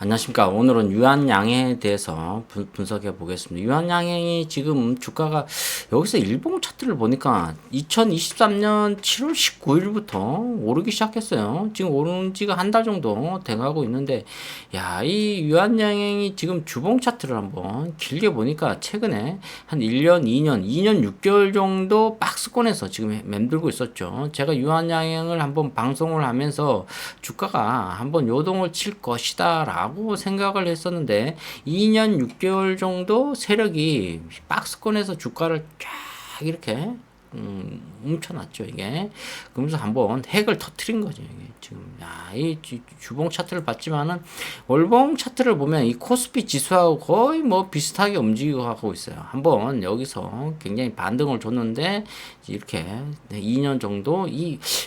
안녕하십니까. 오늘은 유한양행에 대해서 분석해 보겠습니다. 유한양행이 지금 주가가 여기서 일봉 차트를 보니까 2023년 7월 19일부터 오르기 시작했어요. 지금 오른 지가 한 달 정도 돼가고 있는데, 야, 이 유한양행이 지금 주봉 차트를 한번 길게 보니까 최근에 한 1년, 2년 6개월 정도 박스권에서 지금 맴돌고 있었죠. 제가 유한양행을 한번 방송을 하면서 주가가 한번 요동을 칠 것이다 라고 생각을 했었는데 2년 6개월 정도 세력이 박스권에서 주가를 쫙 이렇게 뭉쳐놨죠 이게. 그러면서 한번 핵을 터트린 거죠 이게. 지금 이 주봉 차트를 봤지만은 월봉 차트를 보면 이 코스피 지수하고 거의 뭐 비슷하게 움직이고 하고 있어요. 한번 여기서 굉장히 반등을 줬는데 이렇게 2년 정도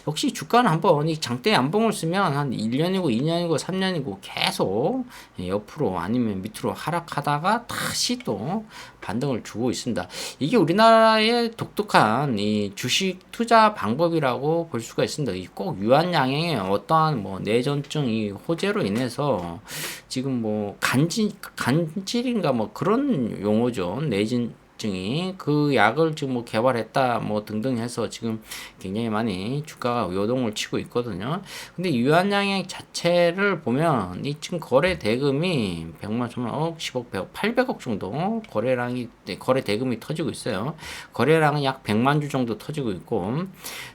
역시 주가는 한번 이 장대 양봉을 쓰면 한 1년이고 2년이고 3년이고 계속 옆으로 아니면 밑으로 하락하다가 다시 또 반등을 주고 있습니다. 이게 우리나라의 독특한 이 주식 투자 방법이라고 볼 수가 있습니다. 꼭 유한양행의 어떠한 뭐 내전증 이 호재로 인해서 지금 뭐 간질인가 뭐 그런 용어죠. 내진증이 그 약을 지금 뭐 개발했다 뭐 등등 해서 지금 굉장히 많이 주가가 요동을 치고 있거든요. 근데 유한양행 자체를 보면 이 지금 거래 대금이 100만, 1000만, 10억, 100억, 800억 정도 거래 대금이 터지고 있어요. 거래량은 약 100만 주 정도 터지고 있고,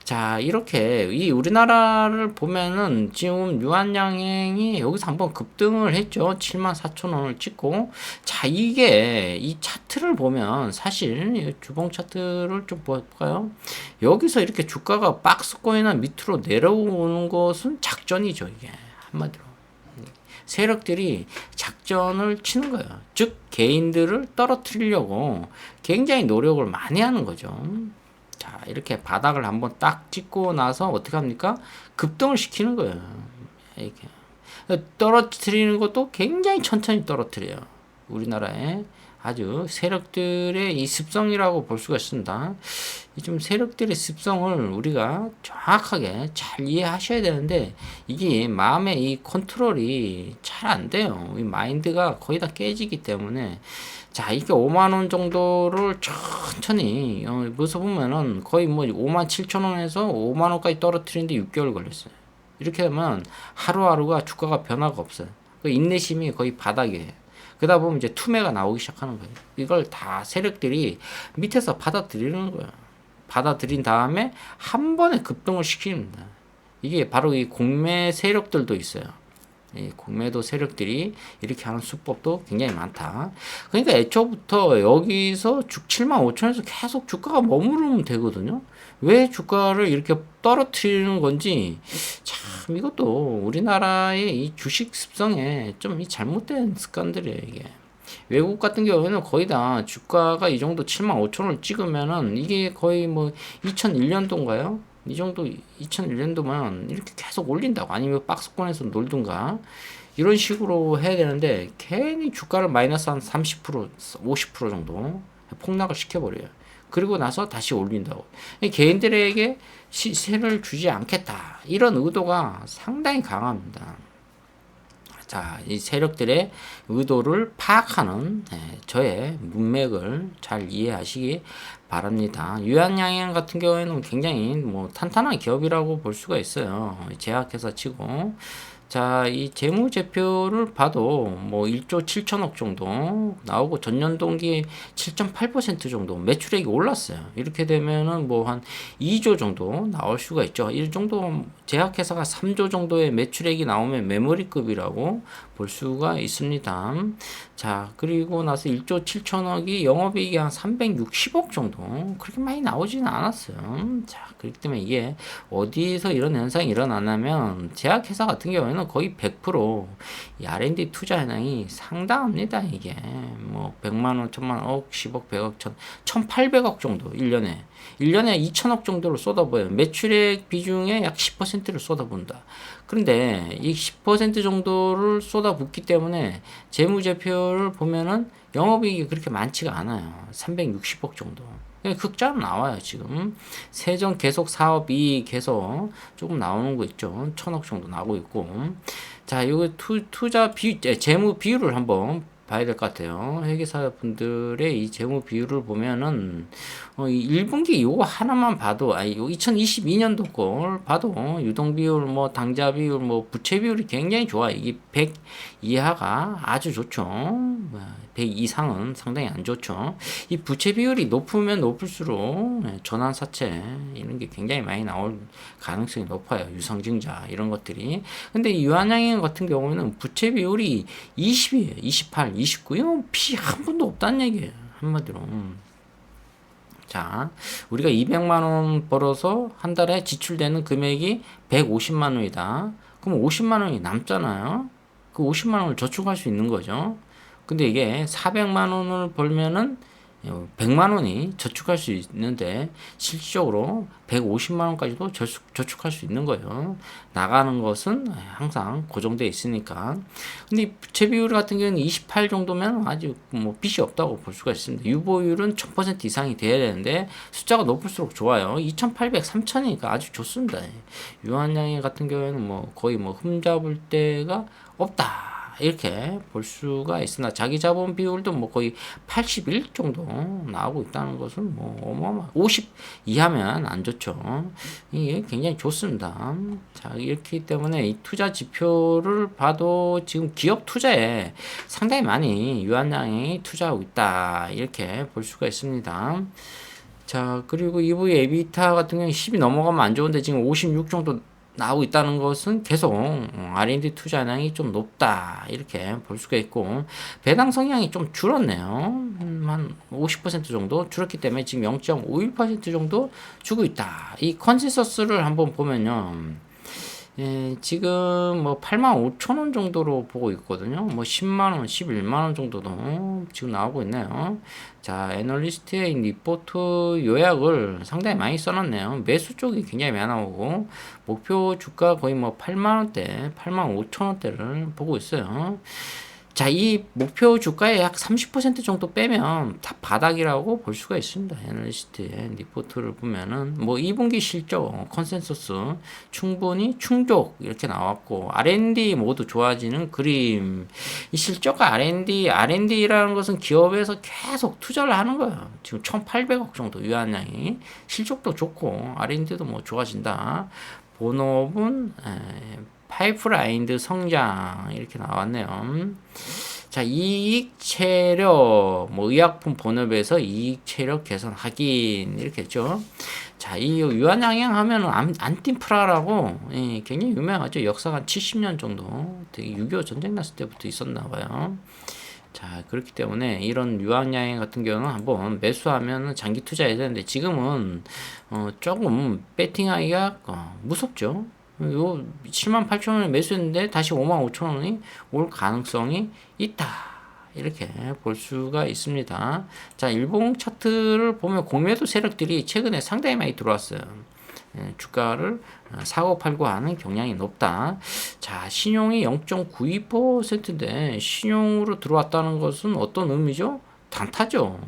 자 이렇게 이 우리나라를 보면은 지금 유한양행이 여기서 한번 급등을 했죠. 7만 4천 원을 찍고, 자 이게 이 차트를 보면 사실 주봉 차트를 좀 볼까요? 여기서 이렇게 주가가 박스권이나 밑으로 내려오는 것은 작전이죠 이게 한마디로. 세력들이 작전을 치는 거예요. 즉 개인들을 떨어뜨리려고 굉장히 노력을 많이 하는 거죠. 자 이렇게 바닥을 한번 딱 찍고 나서 어떻게 합니까? 급등을 시키는 거예요. 이렇게 떨어뜨리는 것도 굉장히 천천히 떨어뜨려요. 우리나라에 아주 세력들의 이 습성이라고 볼 수가 있습니다. 좀 세력들의 습성을 우리가 정확하게 잘 이해하셔야 되는데 이게 마음의 이 컨트롤이 잘 안 돼요. 이 마인드가 거의 다 깨지기 때문에 자 이게 5만 원 정도를 천천히 여기서 보면은 거의 뭐 5만 7천 원에서 5만 원까지 떨어뜨리는데 6개월 걸렸어요. 이렇게 되면 하루하루가 주가가 변화가 없어요. 그 인내심이 거의 바닥이에요. 그러다 보면 이제 투매가 나오기 시작하는 거예요. 이걸 다 세력들이 밑에서 받아들이는 거예요. 받아들인 다음에 한 번에 급등을 시킵니다. 이게 바로 이 공매 세력들도 있어요. 이 공매도 세력들이 이렇게 하는 수법도 굉장히 많다. 그러니까 애초부터 여기서 7만 5천에서 계속 주가가 머무르면 되거든요. 왜 주가를 이렇게 떨어뜨리는 건지 참 이것도 우리나라의 이 주식 습성에 좀 이 잘못된 습관들이에요 이게. 외국 같은 경우에는 거의 다 주가가 이 정도 7만 5천을 찍으면은 이게 거의 뭐 2001년도인가요? 이 정도 2001년도면 이렇게 계속 올린다고 아니면 박스권에서 놀든가 이런 식으로 해야 되는데 괜히 주가를 마이너스 한 30%, 50% 정도 폭락을 시켜버려요. 그리고 나서 다시 올린다고. 개인들에게 시세를 주지 않겠다. 이런 의도가 상당히 강합니다. 자, 이 세력들의 의도를 파악하는 저의 문맥을 잘 이해하시기 바랍니다. 유한양행 같은 경우에는 굉장히 뭐 탄탄한 기업이라고 볼 수가 있어요. 제약회사 치고. 자, 이 재무제표를 봐도 뭐 1조 7천억 정도 나오고 전년동기 7.8% 정도 매출액이 올랐어요. 이렇게 되면은 뭐 한 2조 정도 나올 수가 있죠. 이 정도 제약회사가 3조 정도의 매출액이 나오면 메모리급이라고 볼 수가 있습니다. 자, 그리고 나서 1조 7천억이 영업이익이 한 360억 정도 그렇게 많이 나오지는 않았어요. 자, 그렇기 때문에 이게 어디서 이런 현상이 일어나냐면 제약회사 같은 경우에는 거의 100% 이 R&D 투자 현황이 상당합니다. 이게 뭐 100만 원, 1000만 원, 10억, 100억, 1800억 정도 1년에 2천억 정도를 쏟아부어요. 매출액 비중의 약 10%를 쏟아본다. 그런데 이 10% 정도를 쏟아붓기 때문에 재무제표를 보면은 영업이익이 그렇게 많지가 않아요. 360억 정도. 그냥 흑자는 나와요, 지금. 세전 계속 사업이 계속 조금 나오는 거 있죠. 1,000억 정도 나오고 있고. 자, 이거 투자 재무 비율을 한번 봐야 될 것 같아요. 회계사분들의 이 재무 비율을 보면은, 이 1분기 요거 하나만 봐도, 아니, 요 2022년도 걸 봐도, 유동 비율, 뭐, 당좌 비율, 뭐, 부채 비율이 굉장히 좋아. 이게 100 이하가 아주 좋죠. 100 이상은 상당히 안 좋죠. 이 부채 비율이 높으면 높을수록 전환 사채 이런 게 굉장히 많이 나올 가능성이 높아요. 유상증자 이런 것들이. 근데 이 유한양행 같은 경우에는 부채 비율이 20이에요. 28, 29. 이건 피 한 번도 없다는 얘기예요. 한마디로. 자, 우리가 200만 원 벌어서 한 달에 지출되는 금액이 150만 원이다. 그럼 50만 원이 남잖아요. 그 50만 원을 저축할 수 있는 거죠. 근데 이게 400만 원을 벌면은 100만 원이 저축할 수 있는데 실질적으로 150만 원까지도 저축할 수 있는 거예요. 나가는 것은 항상 고정되어 있으니까. 근데 이 부채 비율 같은 경우는 28 정도면 아주 뭐 빚이 없다고 볼 수가 있습니다. 유보율은 1000% 이상이 돼야 되는데 숫자가 높을수록 좋아요. 2800, 3000이니까 아주 좋습니다. 유한양행 같은 경우에는 뭐 거의 뭐 흠잡을 데가 없다. 이렇게 볼 수가 있으나 자기 자본 비율도 뭐 거의 81 정도 나오고 있다는 것은 뭐 어마어마 50 이하면 안 좋죠. 이게 굉장히 좋습니다. 자, 이렇기 때문에 이 투자 지표를 봐도 지금 기업 투자에 상당히 많이 유한양행이 투자하고 있다. 이렇게 볼 수가 있습니다. 자, 그리고 EV 에비타 같은 경우는 10이 넘어가면 안 좋은데 지금 56 정도 나오고 있다는 것은 계속 R&D 투자량이 좀 높다 이렇게 볼 수가 있고 배당 성향이 좀 줄었네요. 한 50% 정도 줄었기 때문에 지금 0.51% 정도 주고 있다. 이 컨센서스를 한번 보면요. 지금 뭐 85,000원 정도로 보고 있거든요. 뭐 10만원, 11만원 정도도 지금 나오고 있네요. 자, 애널리스트의 리포트 요약을 상당히 많이 써놨네요. 매수 쪽이 굉장히 많이 나오고, 목표 주가 거의 뭐 8만원대, 85,000원대를 보고 있어요. 자, 이 목표 주가의 약 30% 정도 빼면 다 바닥이라고 볼 수가 있습니다. 애널리스트의 리포트를 보면은 뭐 2분기 실적, 컨센서스 충분히 충족 이렇게 나왔고 R&D 모두 좋아지는 그림. 이 실적과 R&D라는 것은 기업에서 계속 투자를 하는 거예요. 지금 1,800억 정도 유한량이 실적도 좋고 R&D도 뭐 좋아진다. 본업은 파이프라인드 성장 이렇게 나왔네요. 자, 이익 체력 뭐 의약품 본업에서 이익 체력 개선 확인 이렇게 했죠. 자, 이 유한양행 하면은 안팀프라라고 굉장히 유명하죠. 역사가 한 70년 정도 되게 6.25 전쟁 났을 때부터 있었나 봐요. 자, 그렇기 때문에 이런 유한양행 같은 경우는 한번 매수하면 장기 투자해야 되는데 지금은 조금 배팅하기가 무섭죠. 요 78,000원에 매수했는데 다시 55,000원이 올 가능성이 있다. 이렇게 볼 수가 있습니다. 자, 일봉 차트를 보면 공매도 세력들이 최근에 상당히 많이 들어왔어요. 주가를 사고 팔고 하는 경향이 높다. 자, 신용이 0.92%인데 신용으로 들어왔다는 것은 어떤 의미죠? 단타죠.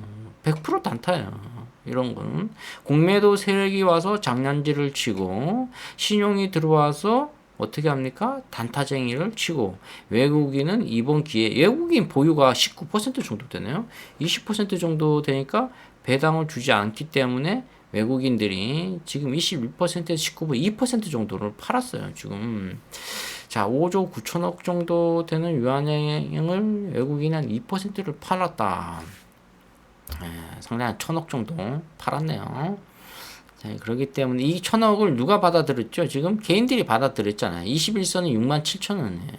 100% 단타예요. 이런 거는 공매도 세력이 와서 장난질을 치고 신용이 들어와서 어떻게 합니까? 단타쟁이를 치고 외국인은 이번 기회에 외국인 보유가 19% 정도 되네요. 20% 정도 되니까 배당을 주지 않기 때문에 외국인들이 지금 21%에서 19% 2% 정도를 팔았어요. 지금 자 5조 9천억 정도 되는 유한양행을 외국인이 한 2%를 팔았다. 상당히 한 1,000억 정도 팔았네요. 자, 그렇기 때문에 이 1,000억을 누가 받아들였죠? 지금 개인들이 받아들였잖아요. 21선이 67,000원이에요.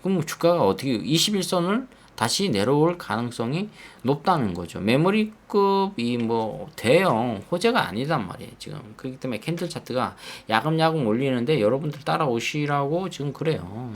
그럼 뭐 주가가 어떻게 21선을 다시 내려올 가능성이 높다는 거죠. 메모리급이 뭐 대형 호재가 아니단 말이에요. 지금 그렇기 때문에 캔들 차트가 야금야금 올리는데 여러분들 따라오시라고 지금 그래요.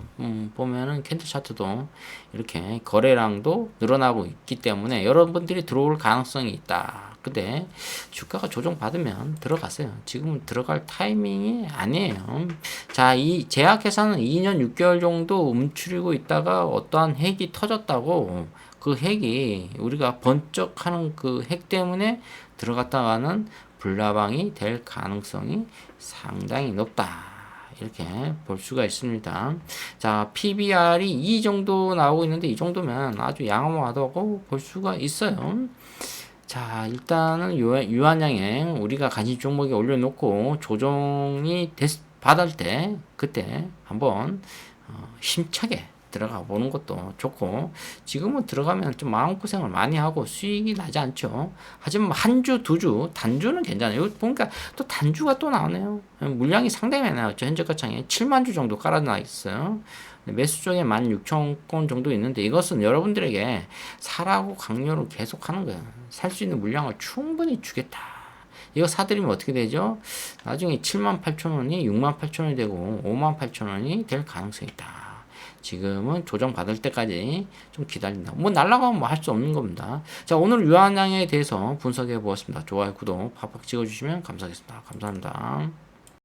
보면은 캔들 차트도 이렇게 거래량도 늘어나고 있기 때문에 여러분들이 들어올 가능성이 있다. 근데 주가가 조정받으면 들어가세요. 지금은 들어갈 타이밍이 아니에요. 자, 이 제약회사는 2년 6개월 정도 움츠리고 있다가 어떠한 핵이 터졌다고 있고 그 핵이 우리가 번쩍하는 그 핵 때문에 들어갔다가는 불나방이 될 가능성이 상당히 높다. 이렇게 볼 수가 있습니다. 자, PBR이 이 정도 나오고 있는데 이 정도면 아주 양호하다고 볼 수가 있어요. 자, 일단은 유한양행 우리가 관심 종목에 올려놓고 조정이 받을 때 그때 한번 힘차게 들어가 보는 것도 좋고, 지금은 들어가면 좀 마음고생을 많이 하고 수익이 나지 않죠. 하지만 한 주, 두 주, 단주는 괜찮아요. 여기 보니까 또 단주가 또 나오네요. 물량이 상당히 많이 나왔죠. 현재 가창에 7만 주 정도 깔아놔 있어요. 매수 쪽에 16,000건 정도 있는데 이것은 여러분들에게 사라고 강요를 계속 하는 거예요. 살 수 있는 물량을 충분히 주겠다. 이거 사드리면 어떻게 되죠? 나중에 78,000원이 68,000원이 되고 58,000원이 될 가능성이 있다. 지금은 조정 받을 때까지 좀 기다린다. 뭐 날라가면 뭐 할 수 없는 겁니다. 자, 오늘 유한양에 대해서 분석해 보았습니다. 좋아요, 구독 팍팍 찍어주시면 감사하겠습니다. 감사합니다.